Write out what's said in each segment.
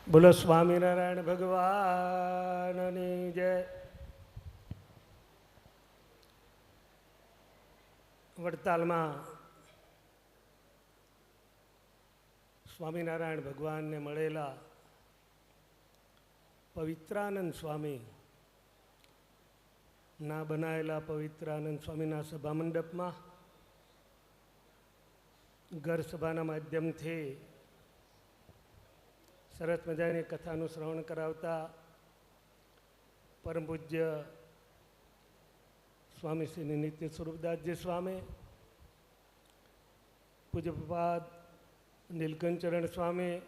બોલો સ્વામિનારાયણ ભગવાનની જય. વડતાલમાં સ્વામિનારાયણ ભગવાનને મળેલા પવિત્રાનંદ સ્વામી ના બનાવેલા પવિત્રાનંદ સ્વામીના સભા મંડપમાં ઘર સભાના માધ્યમથી સરસ મજાની કથાનું શ્રવણ કરાવતા પરમ પૂજ્ય સ્વામી શ્રી નિત્ય સ્વરૂપદાસજી સ્વામી, પૂજ્યપાદ નીલકંઠચરણ સ્વામી,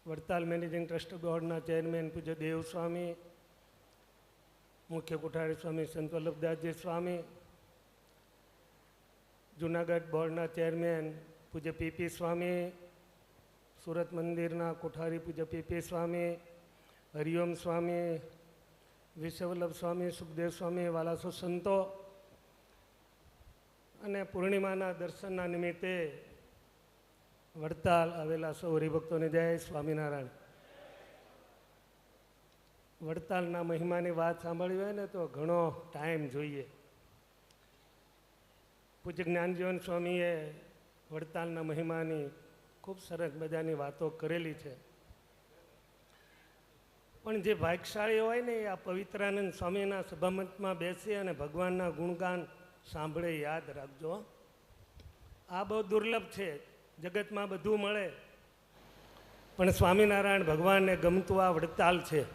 વડતાલ મેનેજિંગ ટ્રસ્ટ બોર્ડના ચેરમેન પૂજ્ય દેવ સ્વામી, મુખ્ય કોઠારી સ્વામી સંત વલ્લભદાસજી સ્વામી, જૂનાગઢ બોર્ડના ચેરમેન પૂજ્ય પીપી સ્વામી, સુરત મંદિરના કોઠારી પૂજ્ય પીપી સ્વામી, હરિઓમ સ્વામી, વિશ્વવલ્લભ સ્વામી, સુખદેવ સ્વામી, વાલાસો સંતો અને પૂર્ણિમાના દર્શનના નિમિત્તે વડતાલ આવેલા સૌ હરિભક્તોને જય સ્વામિનારાયણ. વડતાલના મહિમાની વાત સાંભળવી હોય ને તો ઘણો ટાઈમ જોઈએ. પૂજ્ય જ્ઞાનજીવન સ્વામીએ વડતાલના મહિમાની ખૂબ સરસ મજાની વાતો કરેલી છે, પણ જે ભાગ્યશાળી હોય ને આ પવિત્રાનંદ સ્વામીના સભામંચમાં બેસી અને ભગવાનના ગુણગાન સાંભળે. યાદ રાખજો, આ બહુ દુર્લભ છે. જગતમાં બધું મળે પણ સ્વામિનારાયણ ભગવાનને ગમતું આ વડતાલ છે.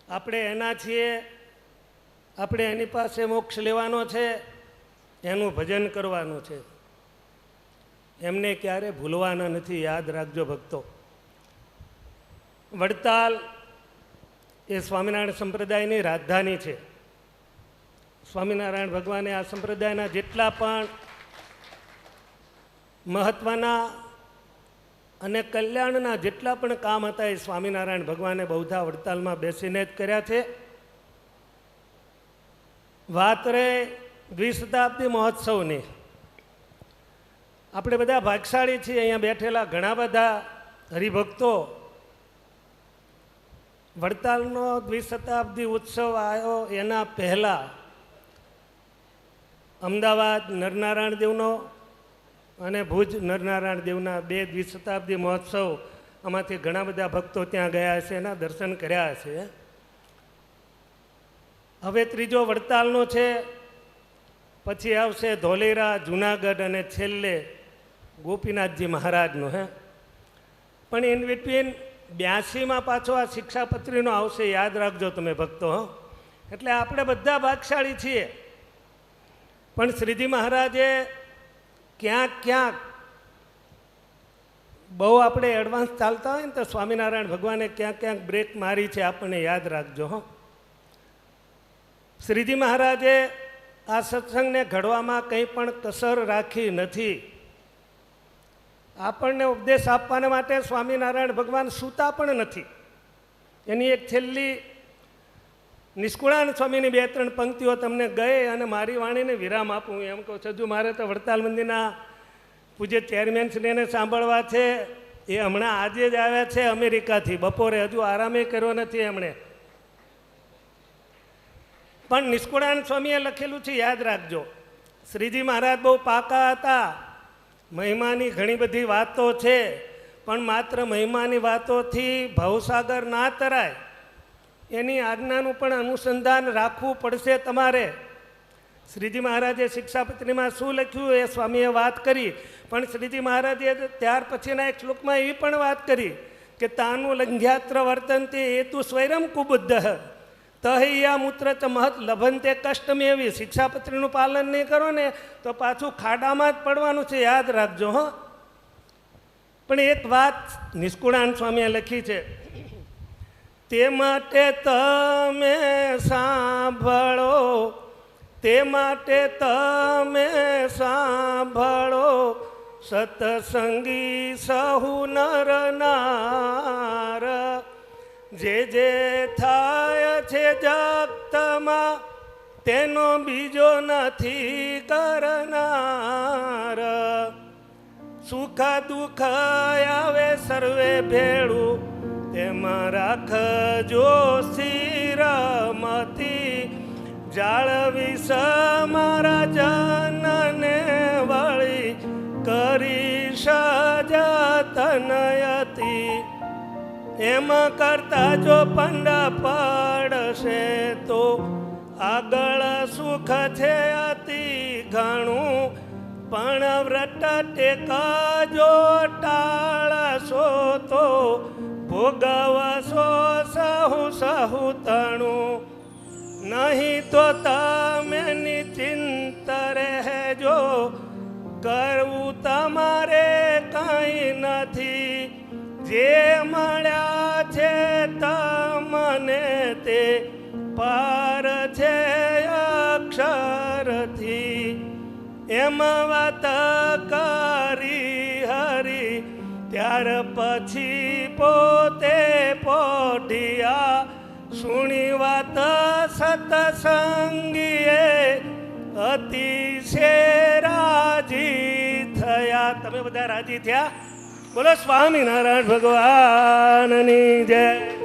આપણે એના છીએ, આપણે એની પાસે મોક્ષ લેવાનો છે, એનું ભજન કરવાનું છે, એમને ક્યારે ભૂલવાના નથી. યાદ રાખજો ભક્તો, વડતાલ એ સ્વામિનારાયણ સંપ્રદાયની રાજધાની છે. સ્વામિનારાયણ ભગવાને આ સંપ્રદાયના જેટલા પણ મહત્ત્વના અને કલ્યાણના જેટલા પણ કામ હતા એ સ્વામિનારાયણ ભગવાને બહુધા વડતાલમાં બેસીને જ કર્યા છે. વાત રહે દ્વિશતાબ્દી મહોત્સવની, આપણે બધા ભાગ્યશાળી છીએ. અહીંયા બેઠેલા ઘણા બધા હરિભક્તો વડતાલનો દ્વિશતાબ્દી ઉત્સવ આવ્યો એના પહેલાં અમદાવાદ નરનારાયણ દેવનો અને ભુજ નરનારાયણ દેવના બે દ્વિશતાબ્દી મહોત્સવ, આમાંથી ઘણા બધા ભક્તો ત્યાં ગયા છે, એના દર્શન કર્યા છે. હવે ત્રીજો વડતાલનો છે, પછી આવશે ધોલેરા, જૂનાગઢ અને છેલ્લે ગોપીનાથજી મહારાજનો. પણ ઇન બિટવીન 82માં પાછો આ શિક્ષાપત્રીનો આવશે. યાદ રાખજો તમે ભક્તો. એટલે આપણે બધા ભાગ્યશાળી છીએ, પણ શ્રીજી મહારાજે ક્યાંક બહુ આપણે એડવાન્સ ચાલતા હોય ને તો સ્વામિનારાયણ ભગવાને ક્યાંક બ્રેક મારી છે. આપણને યાદ રાખજો. શ્રીજી મહારાજે આ સત્સંગને ઘડવામાં કંઈ પણ કસર રાખી નથી. આપણને ઉપદેશ આપવાને માટે સ્વામિનારાયણ ભગવાન સૂતા પણ નથી. એની એક છેલ્લી નિષ્કુળાનંદ સ્વામીની 2-3 પંક્તિઓ તમને ગઈ અને મારી વાણીને વિરામ આપું એમ કહું છું. હજુ મારે તો વડતાલ મંદિરના પૂજ્ય ચેરમેનશ્રીને સાંભળવા છે. એ હમણાં આજે જ આવ્યા છે અમેરિકાથી, બપોરે, હજુ આરામે કર્યો નથી એમણે. પણ નિષ્કુળાનંદ સ્વામીએ લખેલું છે, યાદ રાખજો. શ્રીજી મહારાજ બહુ પાકા હતા. મહિમાની ઘણી બધી વાતો છે, પણ માત્ર મહિમાની વાતોથી ભવસાગર ના તરાય. એની આજ્ઞાનું પણ અનુસંધાન રાખવું પડશે તમારે. શ્રીજી મહારાજે શિક્ષાપત્રીમાં શું લખ્યું એ સ્વામીએ વાત કરી, પણ શ્રીજી મહારાજે ત્યાર પછીના એક શ્લોકમાં એ પણ વાત કરી કે તાનું લંઘ્યાત્ર વર્તનતે હેતુ સ્વૈરમ કુબુદ્ધ તહૈયા મૂત્ર ચ મહત લભંતે કષ્ટમેવી. શિક્ષાપત્રીનું પાલન નહીં કરો ને તો પાછું ખાડામાં જ પડવાનું છે. યાદ રાખજો. પણ એક વાત નિષ્કુળાનંદ સ્વામીએ લખી છે, તે માટે તમે સાંભળો, તે માટે તમે સાંભળો, સત્સંગી સહુ નર નાર. જે થાય છે જગતમાં તેનો બીજો નથી કરનાર. સુખ દુઃખ આવે સર્વે ભેળું, તેમાં રાખજો સ્થિરમતી. જાળવી મારા જનને વળી, કરી જતનયતી. એમ કરતા જો પંડા પડશે તો આગળ સુખ છે અતિ ઘણું. પણ વ્રત ટેકજો ટાળશો તો ભોગવશો સહુ સહુ તણું. નહીં તો તમે નિશ્ચિંત રહેજો, કરવું તમારે કંઈ નથી. જે મળ્યા છે તમને તે પાર છે અક્ષરથી. એમ વાત કરી હરી, ત્યાર પછી પોતે પોઢિયા. સુણી વાત સતસંગીએ અતિશય રાજી થયા. તમે બધા રાજી થયા? બોલો સ્વામિનારાયણ ભગવાનની જય.